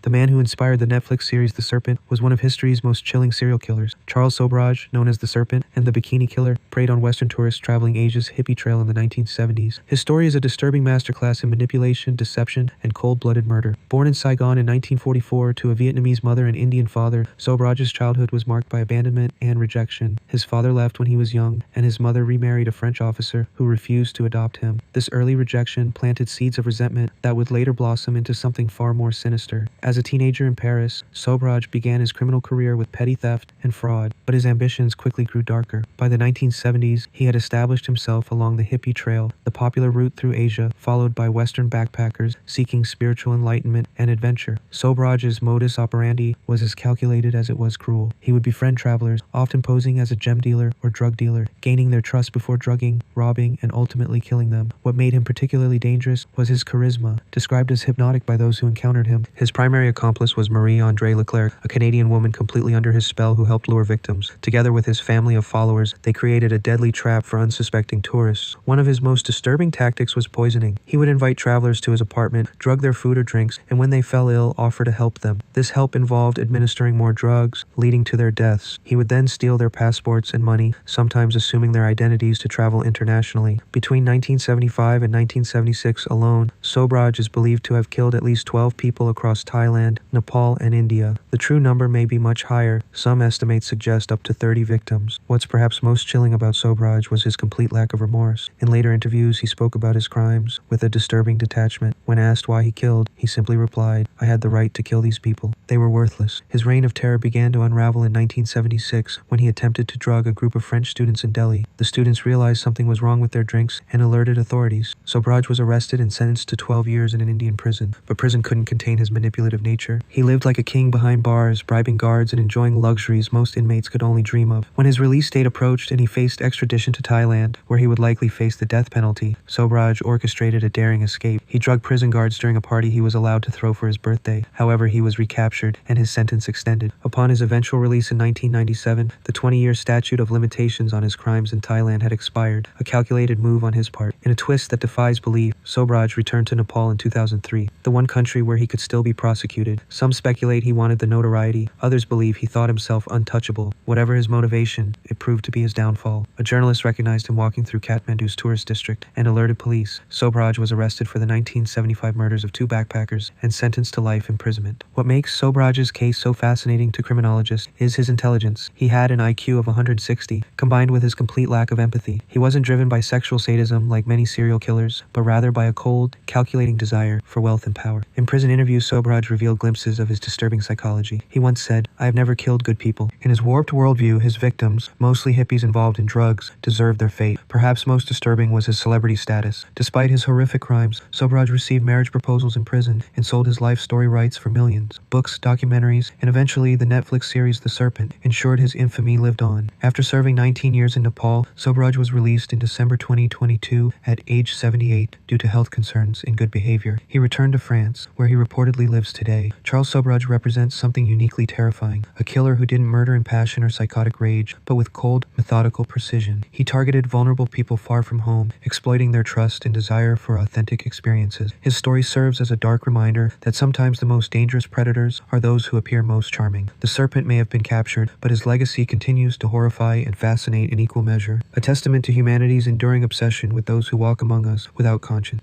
The man who inspired the Netflix series The Serpent was one of history's most chilling serial killers. Charles Sobhraj, known as the Serpent and the Bikini Killer, preyed on Western tourists traveling Asia's hippie trail in the 1970s. His story is a disturbing masterclass in manipulation, deception, and cold-blooded murder. Born in Saigon in 1944 to a Vietnamese mother and Indian father, Sobhraj's childhood was marked by abandonment and rejection. His father left when he was young, and his mother remarried a French officer who refused to adopt him. This early rejection planted seeds of resentment that would later blossom into something far more sinister. As a teenager in Paris, Sobhraj began his criminal career with petty theft and fraud, but his ambitions quickly grew darker. By the 1970s, he had established himself along the hippie trail, the popular route through Asia, followed by Western backpackers seeking spiritual enlightenment and adventure. Sobhraj's modus operandi was as calculated as it was cruel. He would befriend travelers, often posing as a gem dealer or drug dealer, gaining their trust before drugging, robbing, and ultimately killing them. What made him particularly dangerous was his charisma, described as hypnotic by those who encountered him. His primary accomplice was Marie-André Leclerc, a Canadian woman completely under his spell who helped lure victims. Together with his family of followers, they created a deadly trap for unsuspecting tourists. One of his most disturbing tactics was poisoning. He would invite travelers to his apartment, drug their food or drinks, and when they fell ill, offer to help them. This help involved administering more drugs, leading to their deaths. He would then steal their passports and money, sometimes assuming their identities to travel internationally. Between 1975 and 1976 alone, Sobhraj is believed to have killed at least 12 people across Thailand, Nepal, and India. The true number may be much higher. Some estimates suggest up to 30 victims. What's perhaps most chilling about Sobhraj was his complete lack of remorse. In later interviews, he spoke about his crimes with a disturbing detachment. When asked why he killed, he simply replied, "I had the right to kill these people. They were worthless." His reign of terror began to unravel in 1976 when he attempted to drug a group of French students in Delhi. The students realized something was wrong with their drinks and alerted authorities. Sobhraj was arrested and sentenced to 12 years in an Indian prison, but prison couldn't contain his manipulative nature. He lived like a king behind bars, bribing guards and enjoying luxuries most inmates could only dream of. When his release date approached and he faced extradition to Thailand, where he would likely face the death penalty, Sobhraj orchestrated a daring escape. He drugged prison guards during a party he was allowed to throw for his birthday. However, he was recaptured and his sentence extended. Upon his eventual release in 1997, the 20-year statute of limitations on his crimes in Thailand had expired, a calculated move on his part. In a twist that defies belief, Sobhraj returned to Nepal in 2003, the one country where he could still be prosecuted. Some speculate he wanted the notoriety, others believe he thought himself untouchable. Whatever his motivation, it proved to be his downfall. A journalist recognized him walking through Kathmandu's tourist district and alerted police. Sobhraj was arrested for the 1975 murders of 2 backpackers and sentenced to life imprisonment. What makes Sobhraj's case so fascinating to criminologists is his intelligence. He had an IQ of 160, combined with his complete lack of empathy. He wasn't driven by sexual sadism like many serial killers, but rather by a cold, calculating desire for wealth and power. In prison interviews, Sobhraj revealed glimpses of his disturbing psychology. He once said, "I have never killed good people." In his warped worldview, his victims, mostly hippies involved in drugs, deserved their fate. Perhaps most disturbing was his celebrity status. Despite his horrific crimes, Sobhraj received marriage proposals in prison and sold his life story rights for millions. Books, documentaries, and eventually the Netflix series The Serpent ensured his infamy lived on. After serving 19 years in Nepal, Sobhraj was released in December 2022 at age 78 due to health concerns and good behavior. He returned to France, where he reportedly lives today. Charles Sobhraj represents something uniquely terrifying, a killer who didn't murder in passion or psychotic rage, but with cold, methodical precision. He targeted vulnerable people far from home, exploiting their trust and desire for authentic experiences. His story serves as a dark reminder that sometimes the most dangerous predators are those who appear most charming. The Serpent may have been captured, but his legacy continues to horrify and fascinate in equal measure, a testament to humanity's enduring obsession with those who walk among us without conscience.